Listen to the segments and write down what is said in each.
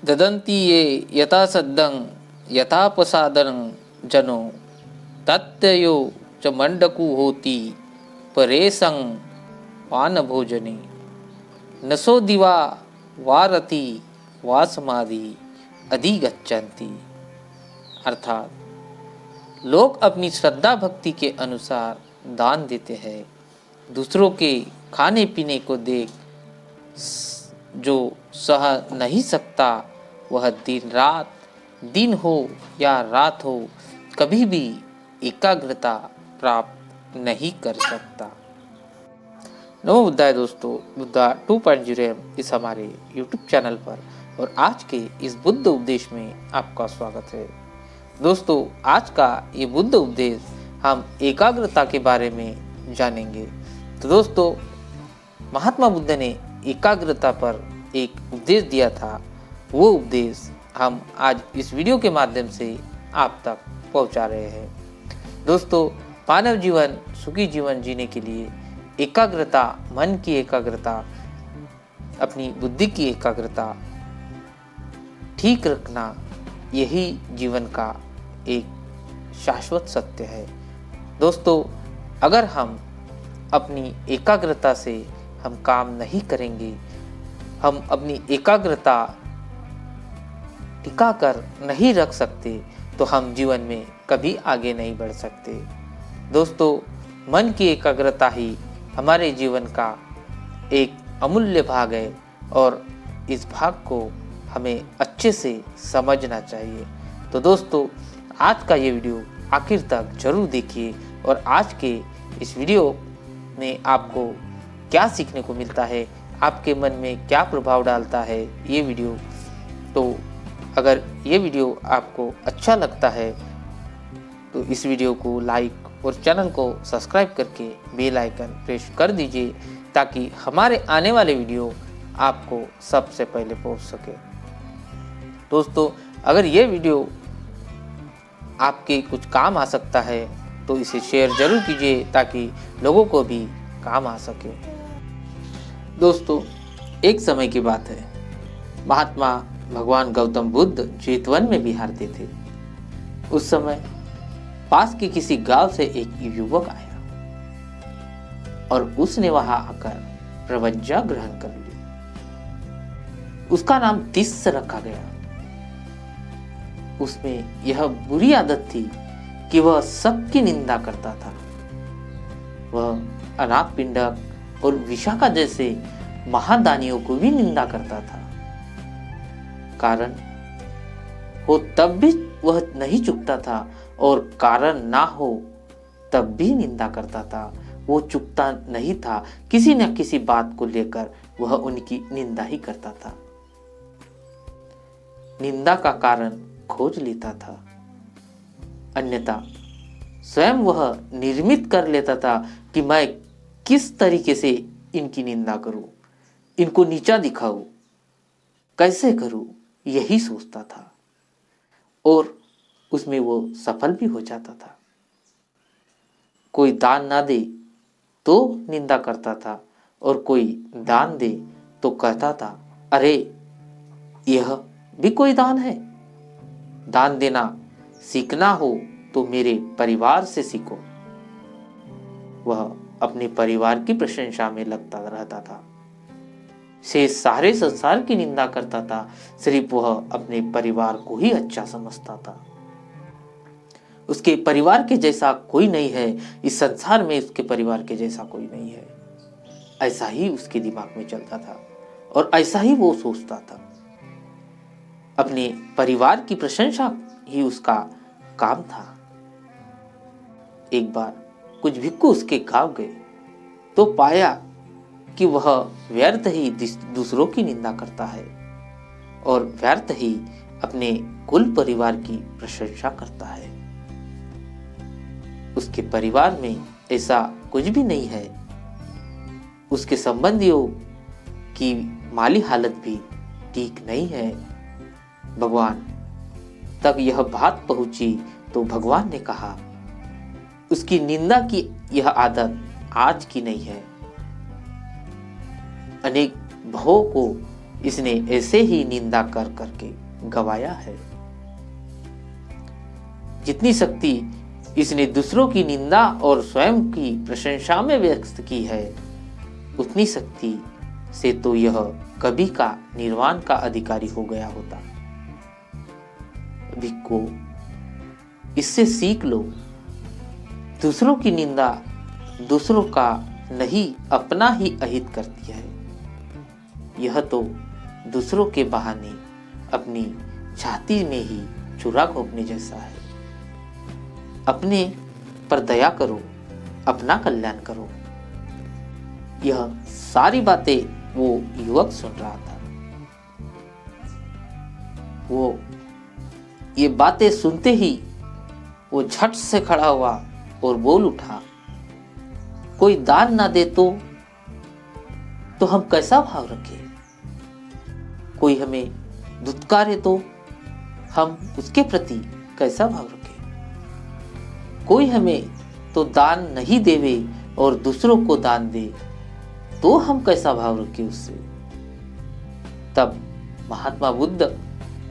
ददन्ति ये यथा सद्दं यथापसादनं जनो तत्ययो च मंडकु होती परेशं पान भोजने नसो दिवा वारति वा समाधि अधिगच्छन्ति। अर्थात लोग अपनी श्रद्धा भक्ति के अनुसार दान देते हैं। दूसरों के खाने पीने को देख जो सह नहीं सकता वह दिन हो या रात हो कभी भी एकाग्रता प्राप्त नहीं कर सकता। नमो बुद्धाय दोस्तों, बुद्धा 2.0 इस हमारे YouTube चैनल पर और आज के इस बुद्ध उपदेश में आपका स्वागत है। दोस्तों, आज का ये बुद्ध उपदेश हम एकाग्रता के बारे में जानेंगे। तो दोस्तों, महात्मा बुद्ध ने एकाग्रता पर एक उपदेश दिया था। वो उपदेश हम आज इस वीडियो के माध्यम से आप तक पहुंचा रहे हैं। दोस्तों, मानव जीवन सुखी जीवन जीने के लिए एकाग्रता, मन की एकाग्रता, अपनी बुद्धि की एकाग्रता ठीक रखना, यही जीवन का एक शाश्वत सत्य है। दोस्तों, अगर हम अपनी एकाग्रता से हम काम नहीं करेंगे, हम अपनी एकाग्रता टिका कर नहीं रख सकते, तो हम जीवन में कभी आगे नहीं बढ़ सकते। दोस्तों, मन की एकाग्रता ही हमारे जीवन का एक अमूल्य भाग है और इस भाग को हमें अच्छे से समझना चाहिए। तो दोस्तों, आज का ये वीडियो आखिर तक जरूर देखिए और आज के इस वीडियो में आपको क्या सीखने को मिलता है, आपके मन में क्या प्रभाव डालता है ये वीडियो। तो अगर ये वीडियो आपको अच्छा लगता है तो इस वीडियो को लाइक और चैनल को सब्सक्राइब करके बेल आइकन प्रेस कर दीजिए ताकि हमारे आने वाले वीडियो आपको सबसे पहले पहुंच सके। दोस्तों, अगर ये वीडियो आपके कुछ काम आ सकता है तो इसे शेयर जरूर कीजिए ताकि लोगों को भी काम आ सके। दोस्तों, एक समय की बात है, महात्मा भगवान गौतम बुद्ध जेतवन में विहारते थे। उस समय पास के किसी गांव से एक युवक आया और उसने वहां आकर प्रवज्ञा ग्रहण कर ली। उसका नाम तिस्स रखा गया। उसमें यह बुरी आदत थी कि वह सबकी निंदा करता था। वह अनाथ पिंडक और विशाखा जैसे महादानियों को भी निंदा करता था। कारण हो तब भी वह नहीं चुकता था और कारण ना हो तब भी निंदा करता था। वो चुकता नहीं था, किसी न किसी बात को लेकर वह उनकी निंदा ही करता था। निंदा का कारण खोज लेता था, अन्यथा स्वयं वह निर्मित कर लेता था कि मैं किस तरीके से इनकी निंदा करूं, इनको नीचा दिखाऊं, कैसे करूं, यही सोचता था और उसमें वो सफल भी हो जाता था। कोई दान ना दे तो निंदा करता था और कोई दान दे तो कहता था, अरे यह भी कोई दान है। दान देना सीखना हो तो मेरे परिवार से सीखो। वह अपने परिवार की प्रशंसा में लगता रहता था, से सारे संसार की निंदा करता था, सिर्फ वह अपने परिवार को ही अच्छा समझता था। उसके परिवार के जैसा कोई नहीं है, इस संसार में उसके परिवार के जैसा कोई नहीं है, ऐसा ही उसके दिमाग में चलता था और ऐसा ही वो सोचता था। अपने परिवार की प्रशंसा ही उसका काम था। एक बार कुछ भिक्खु उसके गांव गए तो पाया कि वह व्यर्थ ही दूसरों की निंदा करता है और व्यर्थ ही अपने कुल परिवार की प्रशंसा करता है। उसके परिवार में ऐसा कुछ भी नहीं है। उसके संबंधियों की माली हालत भी ठीक नहीं है। भगवान तक यह बात पहुंची तो भगवान ने कहा, उसकी निंदा की यह आदत आज की नहीं है, अनेक भावों को इसने ऐसे ही निंदा कर करके गवाया है। जितनी शक्ति इसने दूसरों की निंदा और स्वयं की प्रशंसा में व्यक्त की है, उतनी शक्ति से तो यह कभी का निर्वाण का अधिकारी हो गया होता। भिक्खु, इससे सीख लो, दूसरों की निंदा दूसरों का नहीं अपना ही अहित करती है। यह तो दूसरों के बहाने अपनी छाती में ही छुरा घोंपने जैसा है। अपने पर दया करो, अपना कल्याण करो। यह सारी बातें वो युवक सुन रहा था। वो ये बातें सुनते ही वो झट से खड़ा हुआ और बोल उठा, कोई दान ना दे तो हम कैसा भाव रखें? कोई हमें दुत्कारे तो हम उसके प्रति कैसा भाव रखें? कोई हमें तो दान नहीं देवे और दूसरों को दान दे तो हम कैसा भाव रखें उससे? तब महात्मा बुद्ध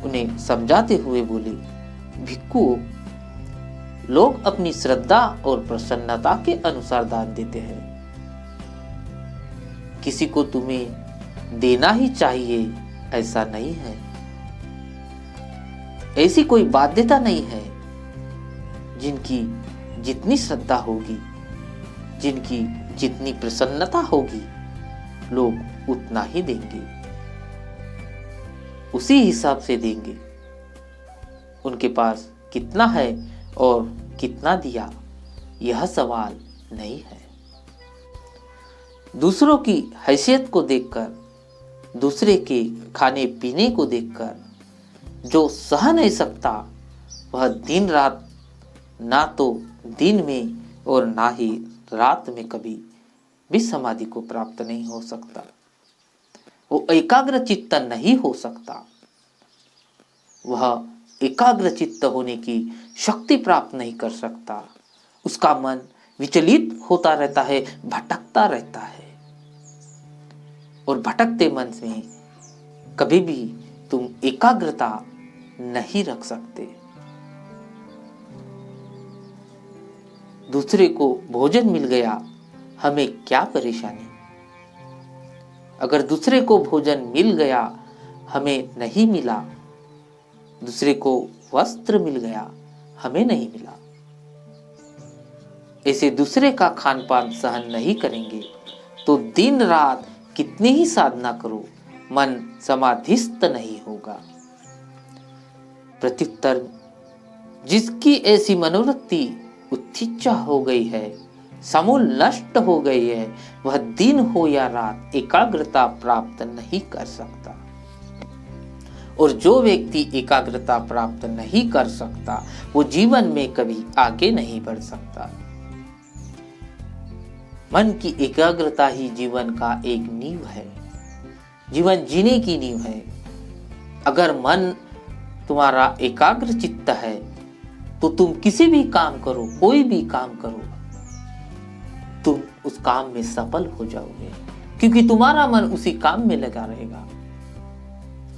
उन्हें समझाते हुए बोले, भिक्खु, लोग अपनी श्रद्धा और प्रसन्नता के अनुसार दान देते हैं। किसी को तुम्हें देना ही चाहिए ऐसा नहीं है। ऐसी कोई बाध्यता नहीं है। जिनकी जितनी श्रद्धा होगी, जिनकी जितनी प्रसन्नता होगी, लोग उतना ही देंगे, उसी हिसाब से देंगे। उनके पास कितना है और कितना दिया, यह सवाल नहीं है। दूसरों की हैसियत को देखकर, दूसरे के खाने पीने को देखकर जो सह नहीं सकता, वह दिन रात ना तो दिन में और ना ही रात में कभी भी समाधि को प्राप्त नहीं हो सकता। वो एकाग्र चित्त नहीं हो सकता। वह एकाग्र चित्त होने की शक्ति प्राप्त नहीं कर सकता। उसका मन विचलित होता रहता है, भटकता रहता है। और भटकते मन में कभी भी तुम एकाग्रता नहीं रख सकते। दूसरे को भोजन मिल गया, हमें क्या परेशानी? अगर दूसरे को भोजन मिल गया, हमें नहीं मिला, दूसरे को वस्त्र मिल गया, हमें नहीं मिला, ऐसे दूसरे का खान पान सहन नहीं करेंगे तो दिन रात कितनी ही साधना करो, मन समाधिस्थ नहीं होगा। प्रत्युत्तर, जिसकी ऐसी मनोवृत्ति उत्थिचा हो गई है, समूल नष्ट हो गई है, वह दिन हो या रात एकाग्रता प्राप्त नहीं कर सकता। और जो व्यक्ति एकाग्रता प्राप्त नहीं कर सकता, वो जीवन में कभी आगे नहीं बढ़ सकता। मन की एकाग्रता ही जीवन का एक नींव है, जीवन जीने की नींव है। अगर मन तुम्हारा एकाग्र चित्त है तो तुम किसी भी काम करो, कोई भी काम करो, तुम उस काम में सफल हो जाओगे, क्योंकि तुम्हारा मन उसी काम में लगा रहेगा।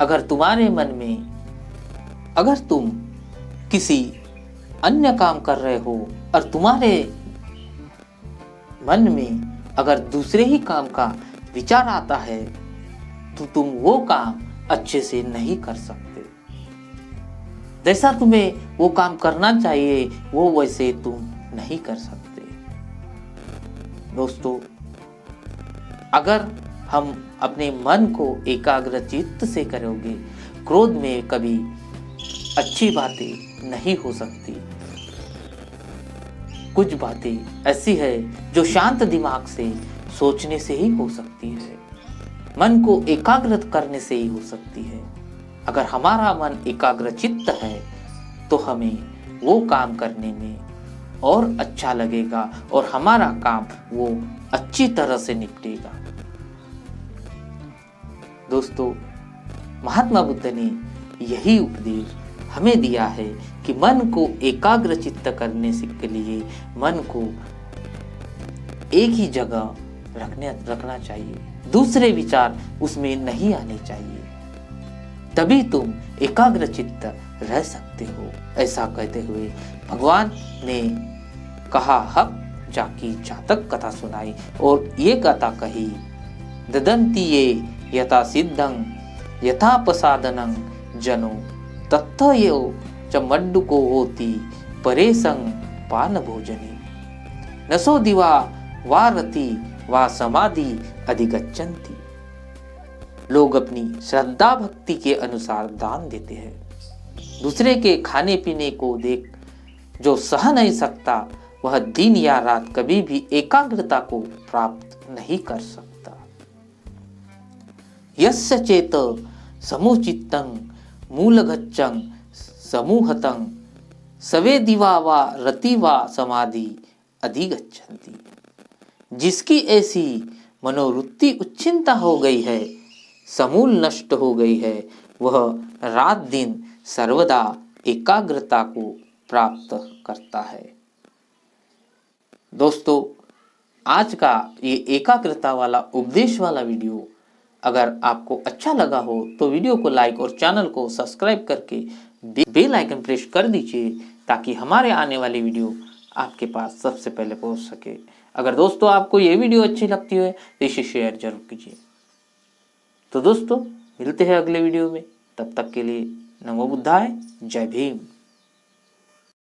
अगर तुम्हारे मन में, अगर तुम किसी अन्य काम कर रहे हो और तुम्हारे मन में अगर दूसरे ही काम का विचार आता है, तो तुम वो काम अच्छे से नहीं कर सकते। जैसा तुम्हें वो काम करना चाहिए, वो वैसे तुम नहीं कर सकते। दोस्तों, अगर हम अपने मन को एकाग्र चित्त से करोगे, क्रोध में कभी अच्छी बातें नहीं हो सकती। कुछ बातें ऐसी है जो शांत दिमाग से सोचने से ही हो सकती है, मन को एकाग्र करने से ही हो सकती है। अगर हमारा मन एकाग्र चित्त है तो हमें वो काम करने में और अच्छा लगेगा और हमारा काम वो अच्छी तरह से निपटेगा। दोस्तों, महात्मा बुद्ध ने यही उपदेश हमें दिया है कि मन को एकाग्र चित्त करने के लिए मन को एक ही जगह रखना चाहिए, दूसरे विचार उसमें नहीं आने चाहिए। तभी तुम एकाग्रचित्त रह सकते हो। ऐसा कहते हुए भगवान ने कहा हक जाकी जातक कथा सुनाई और ये कथा कही, ददंती ये यथा सिद्धं यथा प्रसादनं जनो तत्थ यो च मड्डुको होती परेसंग पान भोजनी नसो दिवा वा रति वा समाधि अधिगच्छन्ति। लोग अपनी श्रद्धा भक्ति के अनुसार दान देते हैं। दूसरे के खाने पीने को देख जो सह नहीं सकता वह दिन या रात कभी भी एकाग्रता को प्राप्त नहीं कर सकता। यस्य चेत समुचितं मूलगच्चं समूहतं सवे दिवा वा रति वा समाधि अधिगच्छन्ति। जिसकी ऐसी मनोवृत्ति उच्छिन्ता हो गई है, समूल नष्ट हो गई है, वह रात दिन सर्वदा एकाग्रता को प्राप्त करता है। दोस्तों, आज का ये एकाग्रता वाला उपदेश वाला वीडियो अगर आपको अच्छा लगा हो तो वीडियो को लाइक और चैनल को सब्सक्राइब करके बेल आइकन प्रेस कर दीजिए ताकि हमारे आने वाली वीडियो आपके पास सबसे पहले पहुंच सके। अगर दोस्तों आपको ये वीडियो अच्छी लगती है तो इसे शेयर जरूर कीजिए। तो दोस्तों, मिलते हैं अगले वीडियो में, तब तक के लिए नमो बुद्धाय, जय भीम।